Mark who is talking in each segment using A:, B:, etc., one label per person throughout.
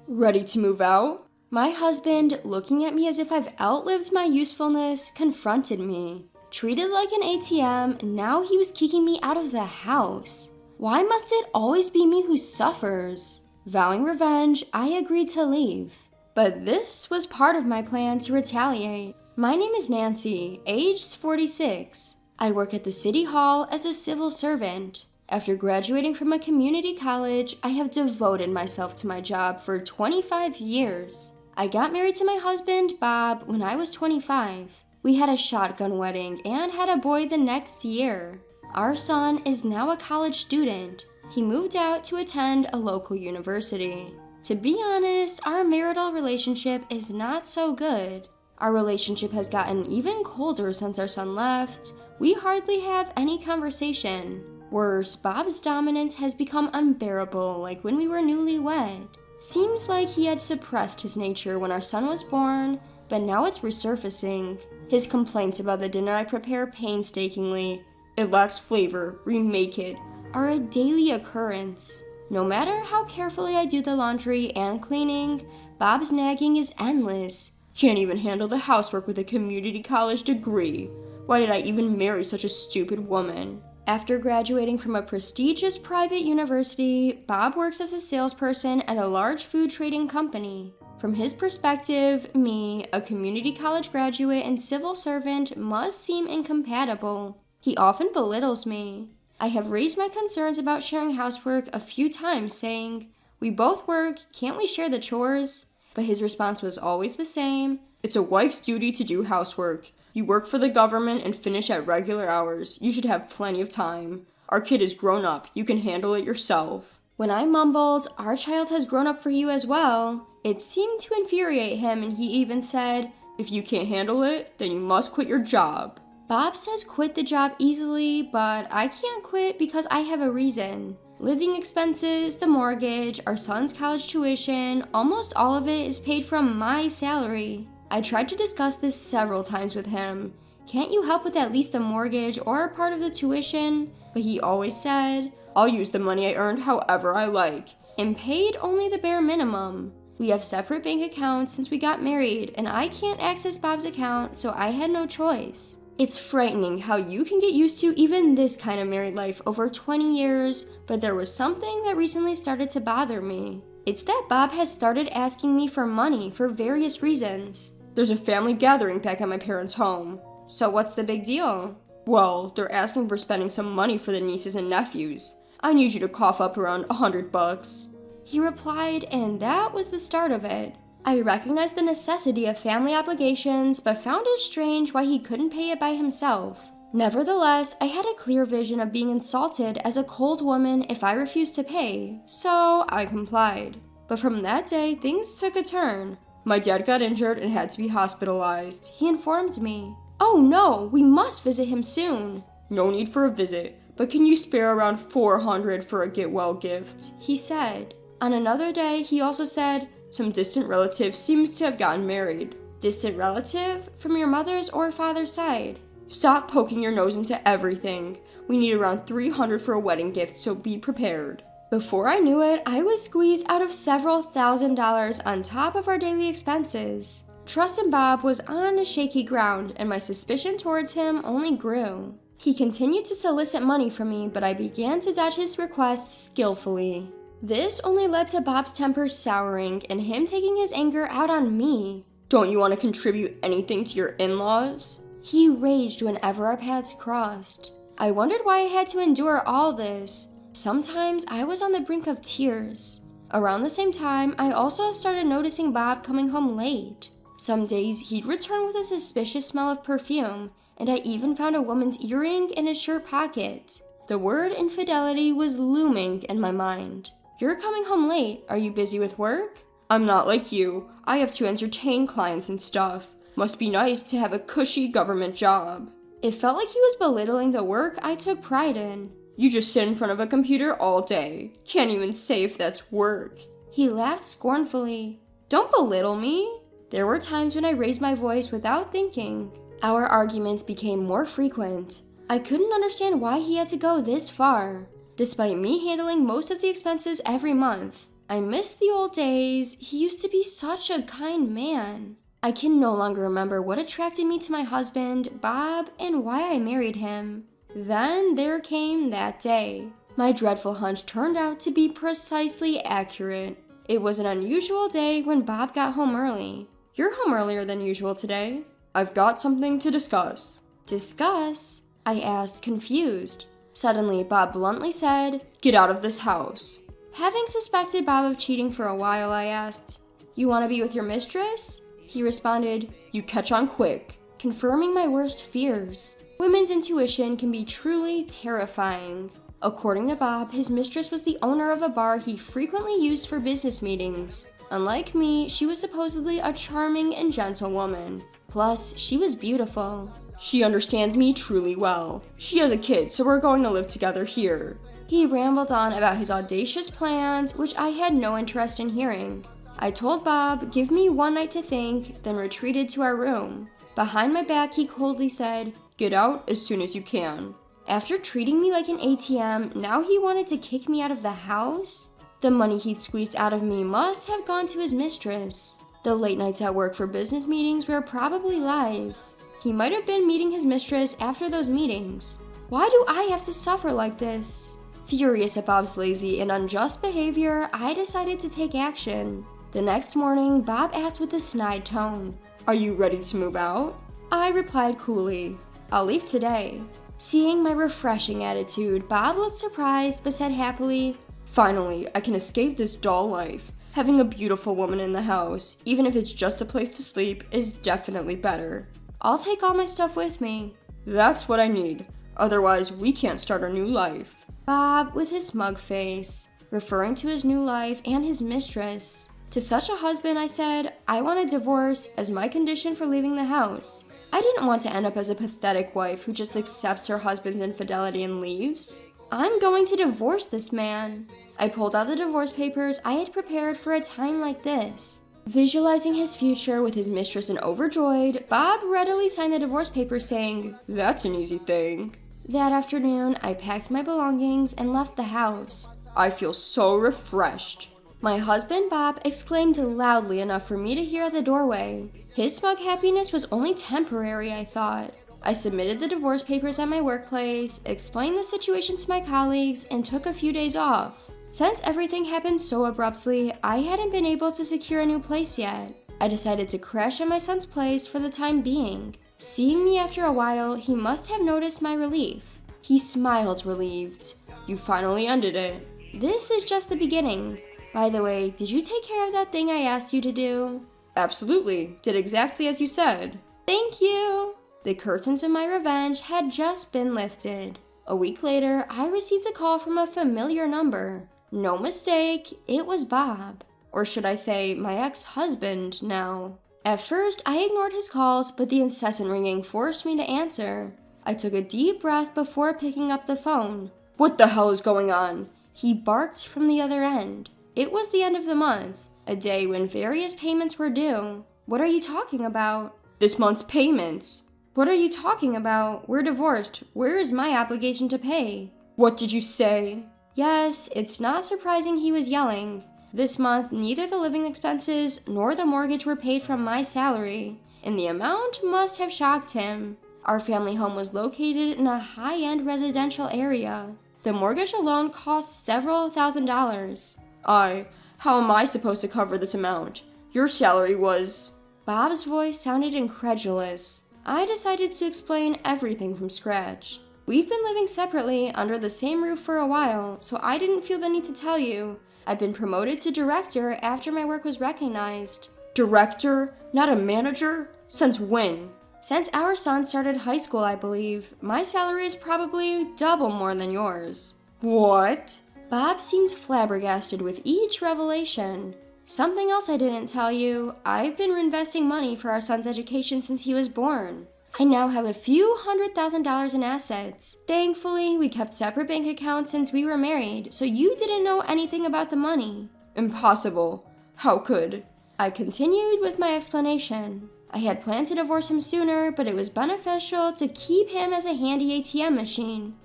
A: Ready to move out? My husband, looking at me as if I've outlived my usefulness, confronted me. Treated like an ATM, now he was kicking me out of the house. Why must it always be me who suffers? Vowing revenge, I agreed to leave. But this was part of my plan to retaliate. My name is Nancy, aged 46. I work at the City Hall as a civil servant. After graduating from a community college, I have devoted myself to my job for 25 years. I got married to my husband, Bob, when I was 25. We had a shotgun wedding and had a boy the next year. Our son is now a college student. He moved out to attend a local university. To be honest, our marital relationship is not so good. Our relationship has gotten even colder since our son left. We hardly have any conversation. Worse, Bob's dominance has become unbearable, like when we were newlywed. Seems like he had suppressed his nature when our son was born, but now it's resurfacing. His complaints about the dinner I prepare painstakingly, "It lacks flavor, remake it," are a daily occurrence. No matter how carefully I do the laundry and cleaning, Bob's nagging is endless. "Can't even handle the housework with a community college degree. Why did I even marry such a stupid woman?" After graduating from a prestigious private university, Bob works as a salesperson at a large food trading company. From his perspective, me, a community college graduate and civil servant, must seem incompatible. He often belittles me. I have raised my concerns about sharing housework a few times, saying, "We both work, can't we share the chores?" But his response was always the same: "It's a wife's duty to do housework. You work for the government and finish at regular hours. You should have plenty of time. Our kid is grown up. You can handle it yourself." When I mumbled, "Our child has grown up for you as well," it seemed to infuriate him, and he even said, "If you can't handle it, then you must quit your job." Bob says quit the job easily, but I can't quit because I have a reason. Living expenses, the mortgage, our son's college tuition, almost all of it is paid from my salary. I tried to discuss this several times with him. "Can't you help with at least the mortgage or part of the tuition?" But he always said, "I'll use the money I earned however I like," and paid only the bare minimum. We have separate bank accounts since we got married, and I can't access Bob's account, so I had no choice. It's frightening how you can get used to even this kind of married life over 20 years, but there was something that recently started to bother me. It's that Bob has started asking me for money for various reasons. "There's a family gathering back at my parents' home." "So what's the big deal?" "Well, they're asking for spending some money for the nieces and nephews. I need you to cough up around $100. He replied, and that was the start of it. I recognized the necessity of family obligations, but found it strange why he couldn't pay it by himself. Nevertheless, I had a clear vision of being insulted as a cold woman if I refused to pay, so I complied. But from that day, things took a turn. "My dad got injured and had to be hospitalized," he informed me. "Oh no, we must visit him soon." "No need for a visit, but can you spare around $400 for a get-well gift?" he said. On another day, he also said, "Some distant relative seems to have gotten married." "Distant relative? From your mother's or father's side?" "Stop poking your nose into everything. We need around $300 for a wedding gift, so be prepared." Before I knew it, I was squeezed out of several $1,000s on top of our daily expenses. Trust in Bob was on a shaky ground, and my suspicion towards him only grew. He continued to solicit money from me, but I began to dodge his requests skillfully. This only led to Bob's temper souring and him taking his anger out on me. "Don't you want to contribute anything to your in-laws?" He raged whenever our paths crossed. I wondered why I had to endure all this. Sometimes I was on the brink of tears. Around the same time, I also started noticing Bob coming home late. Some days he'd return with a suspicious smell of perfume, and I even found a woman's earring in his shirt pocket. The word infidelity was looming in my mind. "You're coming home late. Are you busy with work?" "I'm not like you. I have to entertain clients and stuff. Must be nice to have a cushy government job." It felt like he was belittling the work I took pride in. "You just sit in front of a computer all day. Can't even say if that's work." He laughed scornfully. "Don't belittle me." There were times when I raised my voice without thinking. Our arguments became more frequent. I couldn't understand why he had to go this far. Despite me handling most of the expenses every month, I miss the old days. He used to be such a kind man. I can no longer remember what attracted me to my husband, Bob, and why I married him. Then there came that day. My dreadful hunch turned out to be precisely accurate. It was an unusual day when Bob got home early. You're home earlier than usual today. I've got something to discuss. Discuss? I asked, confused. Suddenly, Bob bluntly said, "Get out of this house." Having suspected Bob of cheating for a while, I asked, "You want to be with your mistress?" He responded, "You catch on quick," confirming my worst fears. Women's intuition can be truly terrifying. According to Bob, his mistress was the owner of a bar he frequently used for business meetings. Unlike me, she was supposedly a charming and gentle woman. Plus, she was beautiful. "She understands me truly well. She has a kid, so we're going to live together here." He rambled on about his audacious plans, which I had no interest in hearing. I told Bob, "Give me one night to think," then retreated to our room. Behind my back, he coldly said, "Get out as soon as you can." After treating me like an ATM, now he wanted to kick me out of the house? The money he'd squeezed out of me must have gone to his mistress. The late nights at work for business meetings were probably lies. He might have been meeting his mistress after those meetings. Why do I have to suffer like this? Furious at Bob's lazy and unjust behavior, I decided to take action. The next morning, Bob asked with a snide tone, "Are you ready to move out?" I replied coolly, "I'll leave today." Seeing my refreshing attitude, Bob looked surprised but said happily, "Finally, I can escape this dull life. Having a beautiful woman in the house, even if it's just a place to sleep, is definitely better. I'll take all my stuff with me." "That's what I need. Otherwise, we can't start our new life." Bob, with his smug face, referring to his new life and his mistress. To such a husband, I said, I want a divorce as my condition for leaving the house. I didn't want to end up as a pathetic wife who just accepts her husband's infidelity and leaves. I'm going to divorce this man. I pulled out the divorce papers I had prepared for a time like this. Visualizing his future with his mistress and overjoyed, Bob readily signed the divorce papers saying, "That's an easy thing." That afternoon, I packed my belongings and left the house. I feel so refreshed. My husband, Bob, exclaimed loudly enough for me to hear at the doorway. His smug happiness was only temporary, I thought. I submitted the divorce papers at my workplace, explained the situation to my colleagues, and took a few days off. Since everything happened so abruptly, I hadn't been able to secure a new place yet. I decided to crash at my son's place for the time being. Seeing me after a while, he must have noticed my relief. He smiled relieved. "You finally ended it." This is just the beginning. By the way, did you take care of that thing I asked you to do? Absolutely. Did exactly as you said. Thank you. The curtains of my revenge had just been lifted. A week later, I received a call from a familiar number. No mistake, it was Bob. Or should I say, my ex-husband now. At first, I ignored his calls, but the incessant ringing forced me to answer. I took a deep breath before picking up the phone. "What the hell is going on?" He barked from the other end. It was the end of the month, a day when various payments were due. What are you talking about? This month's payments. What are you talking about? We're divorced. Where is my obligation to pay? What did you say? Yes, it's not surprising he was yelling. This month, neither the living expenses nor the mortgage were paid from my salary, and the amount must have shocked him. Our family home was located in a high-end residential area. The mortgage alone cost several $1,000s. How am I supposed to cover this amount? Your salary was... Bob's voice sounded incredulous. I decided to explain everything from scratch. We've been living separately under the same roof for a while, so I didn't feel the need to tell you. I've been promoted to director after my work was recognized. Director? Not a manager? Since when? Since our son started high school, I believe. My salary is probably double more than yours. What? Bob seemed flabbergasted with each revelation. Something else I didn't tell you, I've been reinvesting money for our son's education since he was born. I now have a few $100,000 in assets. Thankfully, we kept separate bank accounts since we were married, so you didn't know anything about the money. Impossible. How could? I continued with my explanation. I had planned to divorce him sooner, but it was beneficial to keep him as a handy ATM machine.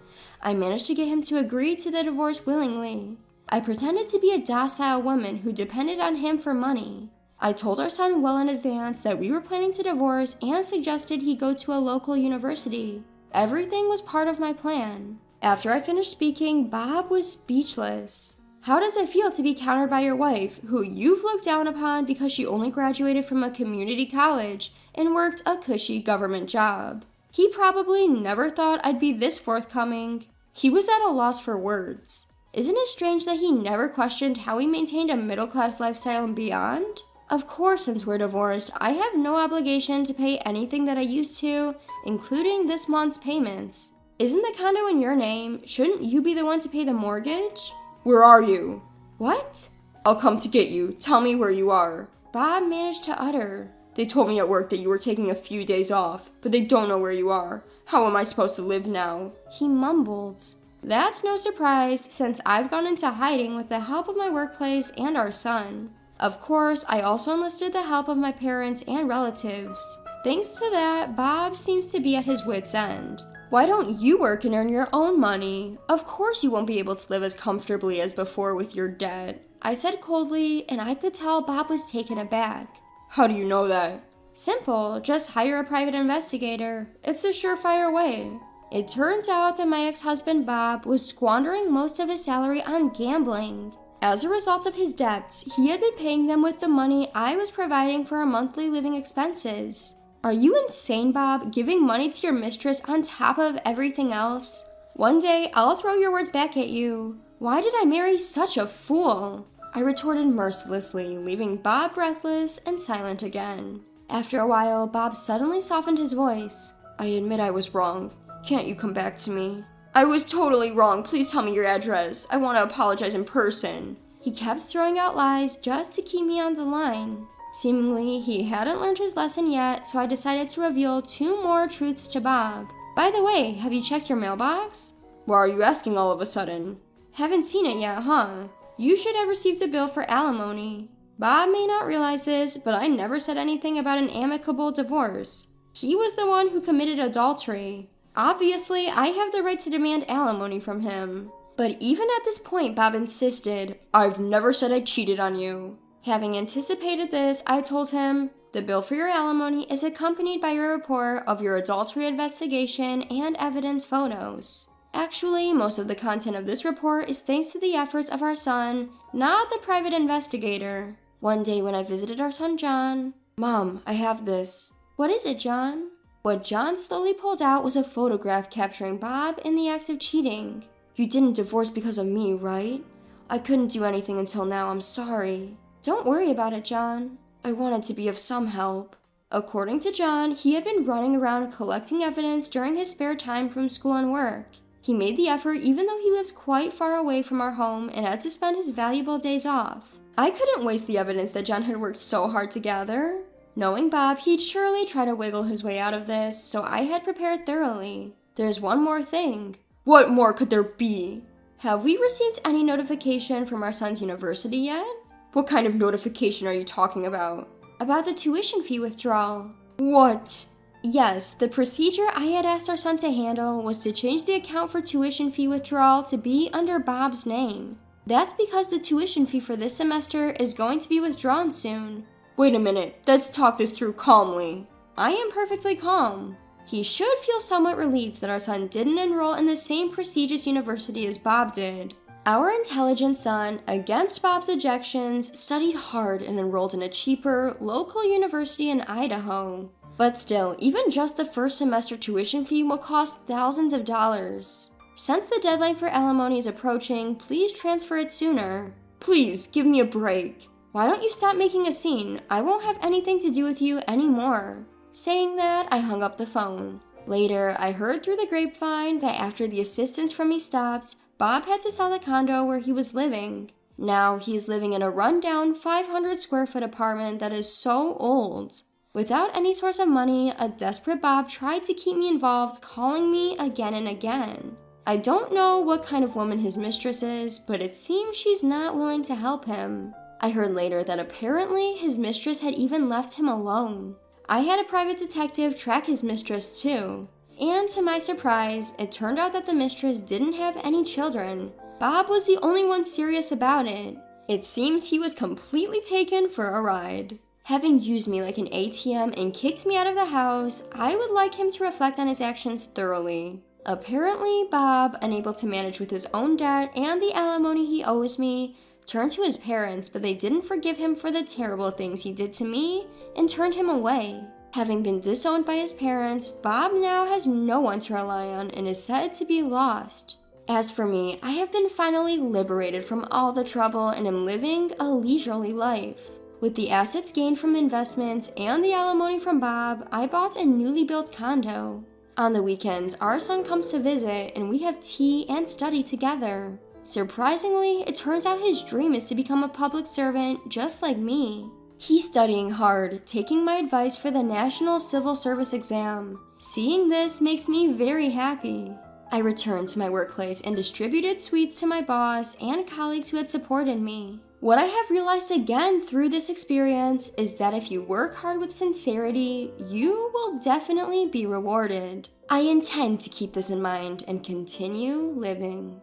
A: I managed to get him to agree to the divorce willingly. I pretended to be a docile woman who depended on him for money. I told our son well in advance that we were planning to divorce and suggested he go to a local university. Everything was part of my plan. After I finished speaking, Bob was speechless. How does it feel to be countered by your wife, who you've looked down upon because she only graduated from a community college and worked a cushy government job? He probably never thought I'd be this forthcoming. He was at a loss for words. Isn't it strange that he never questioned how we maintained a middle-class lifestyle and beyond? Of course, since we're divorced, I have no obligation to pay anything that I used to, including this month's payments. Isn't the condo in your name? Shouldn't you be the one to pay the mortgage?
B: Where are you?
A: What?
B: I'll come to get you. Tell me where you are.
A: Bob managed to utter.
B: They told me at work that you were taking a few days off, but they don't know where you are. How am I supposed to live now?
A: He mumbled. That's no surprise, since I've gone into hiding with the help of my workplace and our son. Of course, I also enlisted the help of my parents and relatives. Thanks to that, Bob seems to be at his wit's end. Why don't you work and earn your own money? Of course you won't be able to live as comfortably as before with your debt, I said coldly, and I could tell Bob was taken aback.
B: How do you know that?
A: Simple, just hire a private investigator. It's a surefire way. It turns out that my ex-husband Bob was squandering most of his salary on gambling. As a result of his debts, he had been paying them with the money I was providing for our monthly living expenses. Are you insane, Bob, giving money to your mistress on top of everything else? One day, I'll throw your words back at you. Why did I marry such a fool? I retorted mercilessly, leaving Bob breathless and silent again. After a while, Bob suddenly softened his voice.
B: I admit I was wrong. Can't you come back to me? I was totally wrong. Please tell me your address. I want to apologize in person.
A: He kept throwing out lies just to keep me on the line. Seemingly, he hadn't learned his lesson yet, so I decided to reveal 2 more truths to Bob. By the way, have you checked your mailbox?
B: Why are you asking all of a sudden?
A: Haven't seen it yet, huh? You should have received a bill for alimony. Bob may not realize this, but I never said anything about an amicable divorce. He was the one who committed adultery. Obviously, I have the right to demand alimony from him. But even at this point, Bob insisted,
B: I've never said I cheated on you.
A: Having anticipated this, I told him, the bill for your alimony is accompanied by your report of your adultery investigation and evidence photos. Actually, most of the content of this report is thanks to the efforts of our son, not the private investigator. One day when I visited our son John,
B: Mom, I have this.
A: What is it, John? What John slowly pulled out was a photograph capturing Bob in the act of cheating.
B: You didn't divorce because of me, right? I couldn't do anything until now, I'm sorry.
A: Don't worry about it, John.
B: I wanted to be of some help.
A: According to John, he had been running around collecting evidence during his spare time from school and work. He made the effort even though he lives quite far away from our home and had to spend his valuable days off. I couldn't waste the evidence that John had worked so hard to gather. Knowing Bob, he'd surely try to wiggle his way out of this, so I had prepared thoroughly. There's one more thing.
B: What more could there be?
A: Have we received any notification from our son's university yet?
B: What kind of notification are you talking about?
A: About the tuition fee withdrawal.
B: What?
A: Yes, the procedure I had asked our son to handle was to change the account for tuition fee withdrawal to be under Bob's name. That's because the tuition fee for this semester is going to be withdrawn soon.
B: Wait a minute, let's talk this through calmly.
A: I am perfectly calm. He should feel somewhat relieved that our son didn't enroll in the same prestigious university as Bob did. Our intelligent son, against Bob's objections, studied hard and enrolled in a cheaper, local university in Idaho. But still, even just the first semester tuition fee will cost thousands of dollars. Since the deadline for alimony is approaching, please transfer it sooner.
B: Please, give me a break.
A: Why don't you stop making a scene? I won't have anything to do with you anymore. Saying that, I hung up the phone. Later, I heard through the grapevine that after the assistance from me stopped, Bob had to sell the condo where he was living. Now he is living in a rundown 500 square foot apartment that is so old. Without any source of money, a desperate Bob tried to keep me involved, calling me again and again. I don't know what kind of woman his mistress is, but it seems she's not willing to help him. I heard later that apparently his mistress had even left him alone. I had a private detective track his mistress too. And to my surprise, it turned out that the mistress didn't have any children. Bob was the only one serious about it. It seems he was completely taken for a ride. Having used me like an ATM and kicked me out of the house, I would like him to reflect on his actions thoroughly. Apparently, Bob, unable to manage with his own debt and the alimony he owes me, turned to his parents, but they didn't forgive him for the terrible things he did to me and turned him away. Having been disowned by his parents, Bob now has no one to rely on and is said to be lost. As for me, I have been finally liberated from all the trouble and am living a leisurely life. With the assets gained from investments and the alimony from Bob, I bought a newly built condo. On the weekends, our son comes to visit and we have tea and study together. Surprisingly, it turns out his dream is to become a public servant just like me. He's studying hard, taking my advice for the National Civil Service exam. Seeing this makes me very happy. I returned to my workplace and distributed sweets to my boss and colleagues who had supported me. What I have realized again through this experience is that if you work hard with sincerity, you will definitely be rewarded. I intend to keep this in mind and continue living.